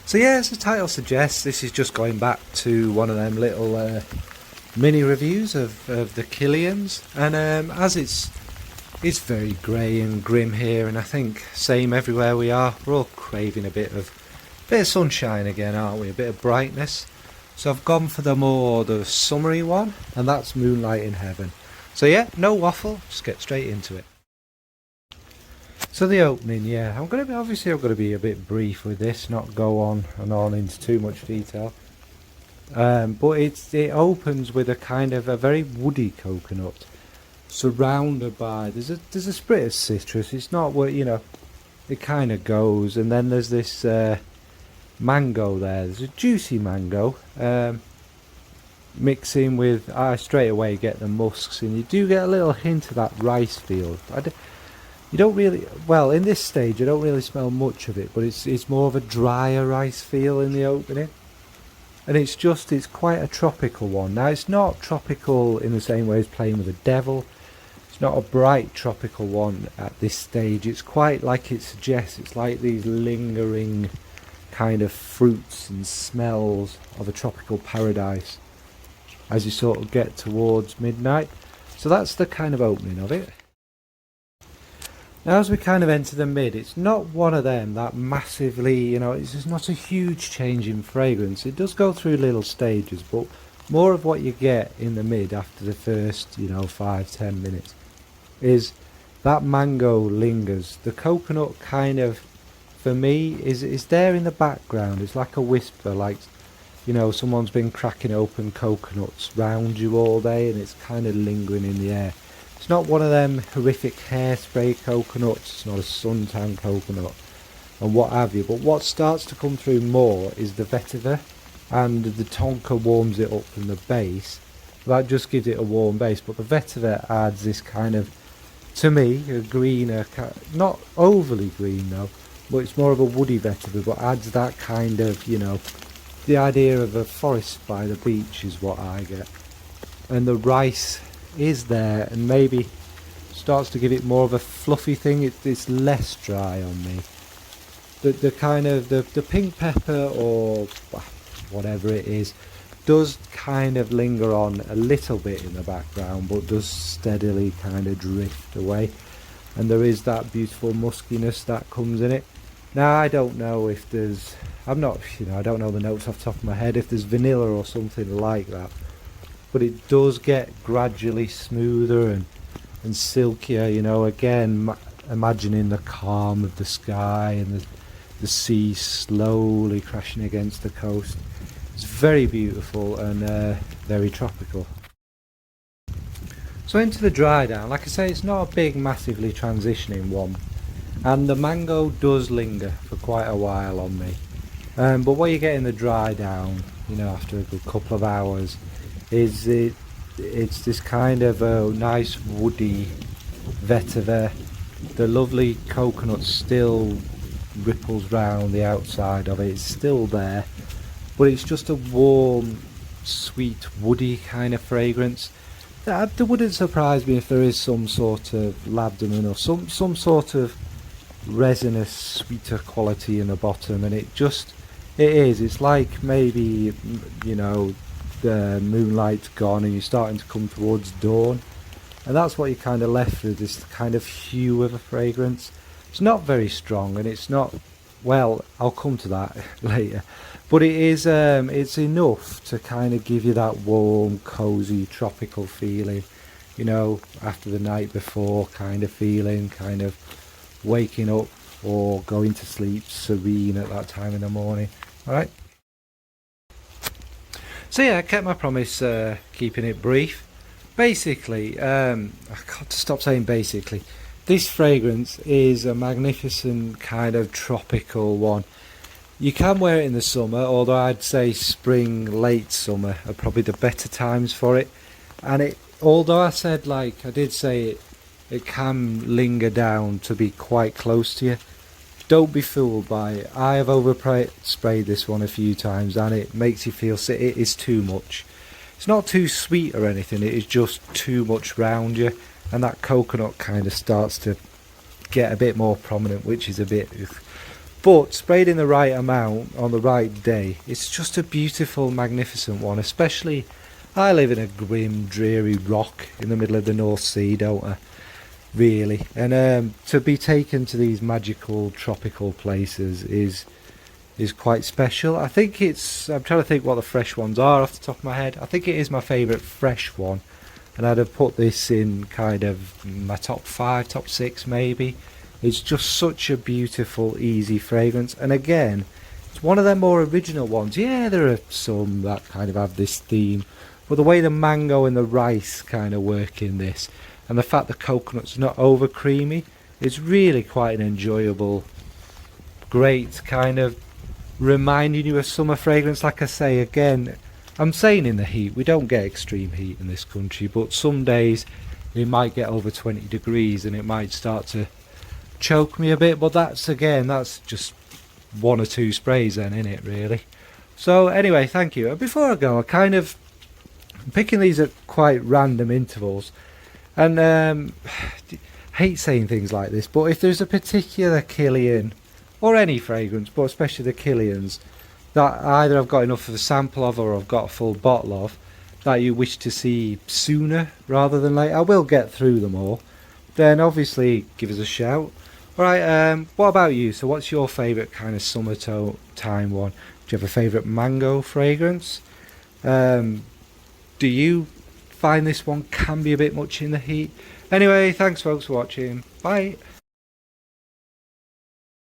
So yeah, as the title suggests, this is just going back to one of them little mini reviews of the Kilians, and as it's very grey and grim here, and I think same everywhere we are. We're all craving a bit of sunshine again, aren't we? A bit of brightness. So I've gone for the summery one, and that's Moonlight in Heaven. So yeah, no waffle, just get straight into it. So the opening, yeah, I'm going to be a bit brief with this, not go on and on into too much detail. But it opens with a kind of a very woody coconut, surrounded by there's a sprig of citrus. It's not what it kind of goes, and then there's this mango there. There's a juicy mango mixing with. I straight away get the musks, and you do get a little hint of that rice field. You don't really, well, in this stage I don't really smell much of it, but it's more of a drier rice feel in the opening. And it's quite a tropical one. Now it's not tropical in the same way as Playing with the Devil. It's not a bright tropical one at this stage. It's quite like it suggests. It's like these lingering kind of fruits and smells of a tropical paradise as you sort of get towards midnight. So that's the kind of opening of it. Now as we kind of enter the mid, it's not one of them that massively, it's not a huge change in fragrance. It does go through little stages, but more of what you get in the mid after the first, 5-10 minutes is that mango lingers. The coconut kind of, for me, is there in the background. It's like a whisper, like, someone's been cracking open coconuts round you all day, and it's kind of lingering in the air. It's not one of them horrific hairspray coconuts, it's not a suntan coconut and what have you, but what starts to come through more is the vetiver, and the tonka warms it up from the base. That just gives it a warm base, but the vetiver adds this kind of, to me, a greener, not overly green though, but it's more of a woody vetiver, but adds that kind of, the idea of a forest by the beach is what I get. And the rice is there, and maybe starts to give it more of a fluffy thing. It's less dry on me. The kind of the pink pepper or whatever it is does kind of linger on a little bit in the background, but does steadily kind of drift away, and there is that beautiful muskiness that comes in it. Now I don't know if there's, I don't know the notes off the top of my head, if there's vanilla or something like that, but it does get gradually smoother and silkier, again imagining the calm of the sky and the sea slowly crashing against the coast. It's very beautiful and very tropical. So into the Drydown, like I say, it's not a big massively transitioning one, and the mango does linger for quite a while on me, but what you get in the Drydown, after a good couple of hours, is it's this kind of a nice woody vetiver. The lovely coconut still ripples round the outside of it, it's still there, but it's just a warm, sweet, woody kind of fragrance. That wouldn't surprise me if there is some sort of labdanum or some sort of resinous, sweeter quality in the bottom, and it's like maybe, the moonlight's gone and you're starting to come towards dawn, and that's what you're kind of left with, this kind of hue of a fragrance. It's not very strong, and it's not, well, I'll come to that later, but it is it's enough to kind of give you that warm, cozy, tropical feeling, after the night before kind of feeling, kind of waking up or going to sleep serene at that time in the morning. Alright, so yeah, I kept my promise, keeping it brief. Basically, I got to stop saying basically, this fragrance is a magnificent kind of tropical one. You can wear it in the summer, although I'd say spring, late summer are probably the better times for it. And although I did say it can linger down to be quite close to you, don't be fooled by it. I have sprayed this one a few times, and it makes you feel sick. It is too much. It's not too sweet or anything, it is just too much round you, and that coconut kind of starts to get a bit more prominent, which is a bit ugh. But sprayed in the right amount on the right day, it's just a beautiful, magnificent one. Especially, I live in a grim, dreary rock in the middle of the North Sea, don't I? Really, and to be taken to these magical tropical places is quite special. I think it's, I'm trying to think what the fresh ones are off the top of my head. I think it is my favourite fresh one, and I'd have put this in kind of my top 5, top 6 maybe. It's just such a beautiful, easy fragrance, and again, it's one of their more original ones. Yeah, there are some that kind of have this theme, but the way the mango and the rice kind of work in this, and the fact the coconut's not over creamy, it's really quite an enjoyable, great kind of reminding you of summer fragrance. Like I say again, I'm saying in the heat, we don't get extreme heat in this country, but some days it might get over 20 degrees and it might start to choke me a bit, but that's just 1 or 2 sprays then, isn't it, really? So anyway, thank you. Before I go, I'm picking these at quite random intervals, and hate saying things like this, but if there's a particular Kilian, or any fragrance, but especially the Kilians, that either I've got enough of a sample of or I've got a full bottle of, that you wish to see sooner rather than later, I will get through them all, then obviously give us a shout. Alright, what about you? So what's your favourite kind of summertime one? Do you have a favourite mango fragrance? Do you find this one can be a bit much in the heat? Anyway, thanks folks for watching. Bye.